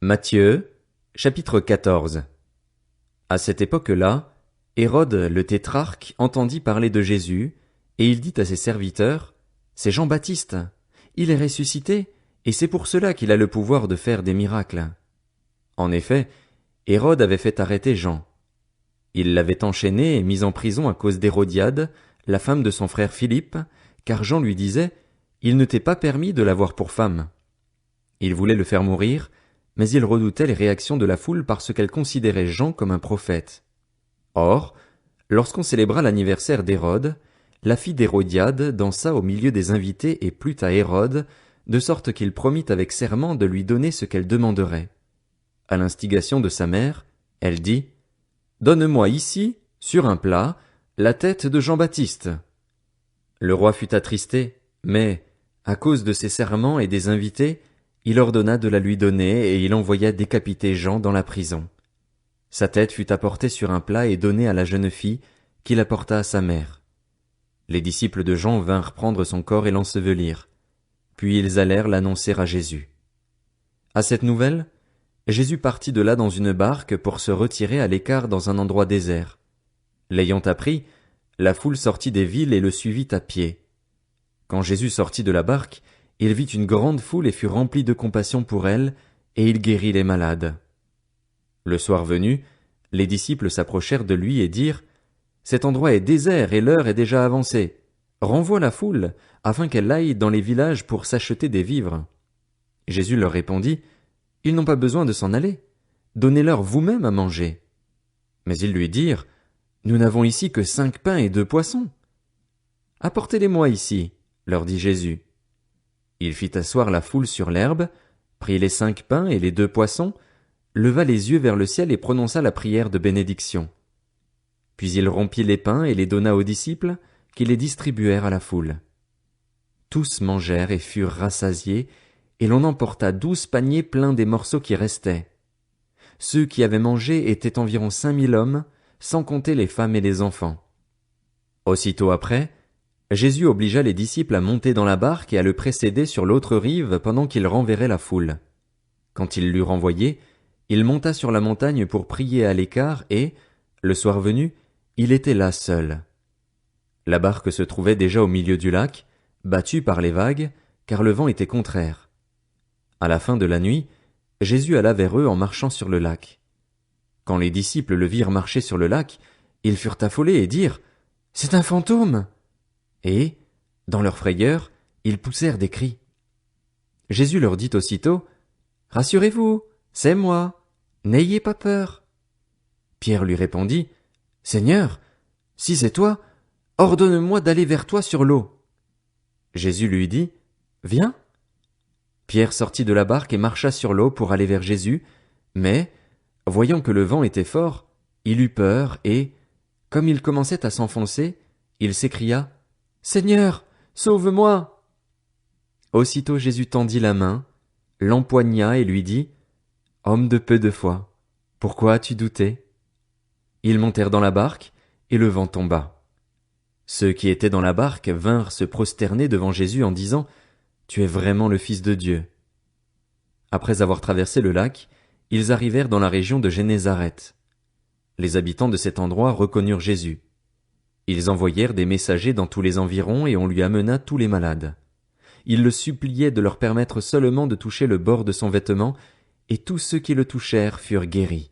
Matthieu, chapitre 14. À cette époque-là, Hérode le tétrarque entendit parler de Jésus, et il dit à ses serviteurs, c'est Jean-Baptiste. Il est ressuscité, et c'est pour cela qu'il a le pouvoir de faire des miracles. En effet, Hérode avait fait arrêter Jean. Il l'avait enchaîné et mis en prison à cause d'Hérodiade, la femme de son frère Philippe, car Jean lui disait, il ne t'est pas permis de l'avoir pour femme. Il voulait le faire mourir, mais il redoutait les réactions de la foule parce qu'elle considérait Jean comme un prophète. Or, lorsqu'on célébra l'anniversaire d'Hérode, la fille d'Hérodiade dansa au milieu des invités et plut à Hérode, de sorte qu'il promit avec serment de lui donner ce qu'elle demanderait. À l'instigation de sa mère, elle dit, « Donne-moi ici, sur un plat, la tête de Jean-Baptiste. » Le roi fut attristé, mais, à cause de ses serments et des invités, il ordonna de la lui donner et il envoya décapiter Jean dans la prison. Sa tête fut apportée sur un plat et donnée à la jeune fille, qui l'apporta à sa mère. Les disciples de Jean vinrent prendre son corps et l'ensevelir. Puis ils allèrent l'annoncer à Jésus. À cette nouvelle, Jésus partit de là dans une barque pour se retirer à l'écart dans un endroit désert. L'ayant appris, la foule sortit des villes et le suivit à pied. Quand Jésus sortit de la barque, il vit une grande foule et fut rempli de compassion pour elle, et il guérit les malades. Le soir venu, les disciples s'approchèrent de lui et dirent, « Cet endroit est désert et l'heure est déjà avancée. Renvoie la foule, afin qu'elle aille dans les villages pour s'acheter des vivres. » Jésus leur répondit, « Ils n'ont pas besoin de s'en aller. Donnez-leur vous-même à manger. » Mais ils lui dirent, « Nous n'avons ici que 5 pains et 2 poissons. » « Apportez-les-moi ici, » leur dit Jésus. Il fit asseoir la foule sur l'herbe, prit les 5 pains et les 2 poissons, leva les yeux vers le ciel et prononça la prière de bénédiction. Puis il rompit les pains et les donna aux disciples, qui les distribuèrent à la foule. Tous mangèrent et furent rassasiés, et l'on emporta 12 paniers pleins des morceaux qui restaient. Ceux qui avaient mangé étaient environ 5000 hommes, sans compter les femmes et les enfants. Aussitôt après, Jésus obligea les disciples à monter dans la barque et à le précéder sur l'autre rive pendant qu'il renverrait la foule. Quand il l'eut renvoyé, il monta sur la montagne pour prier à l'écart et, le soir venu, il était là seul. La barque se trouvait déjà au milieu du lac, battue par les vagues, car le vent était contraire. À la fin de la nuit, Jésus alla vers eux en marchant sur le lac. Quand les disciples le virent marcher sur le lac, ils furent affolés et dirent « C'est un fantôme !» Et, dans leur frayeur, ils poussèrent des cris. Jésus leur dit aussitôt, « Rassurez-vous, c'est moi, n'ayez pas peur. » Pierre lui répondit, « Seigneur, si c'est toi, ordonne-moi d'aller vers toi sur l'eau. » Jésus lui dit, « Viens. » Pierre sortit de la barque et marcha sur l'eau pour aller vers Jésus, mais, voyant que le vent était fort, il eut peur et, comme il commençait à s'enfoncer, il s'écria, « Seigneur, sauve-moi !» Aussitôt Jésus tendit la main, l'empoigna et lui dit, « Homme de peu de foi, pourquoi as-tu douté ?» Ils montèrent dans la barque, et le vent tomba. Ceux qui étaient dans la barque vinrent se prosterner devant Jésus en disant, « Tu es vraiment le Fils de Dieu. » Après avoir traversé le lac, ils arrivèrent dans la région de Génézareth. Les habitants de cet endroit reconnurent Jésus. Ils envoyèrent des messagers dans tous les environs et on lui amena tous les malades. Ils le suppliaient de leur permettre seulement de toucher le bord de son vêtement, et tous ceux qui le touchèrent furent guéris.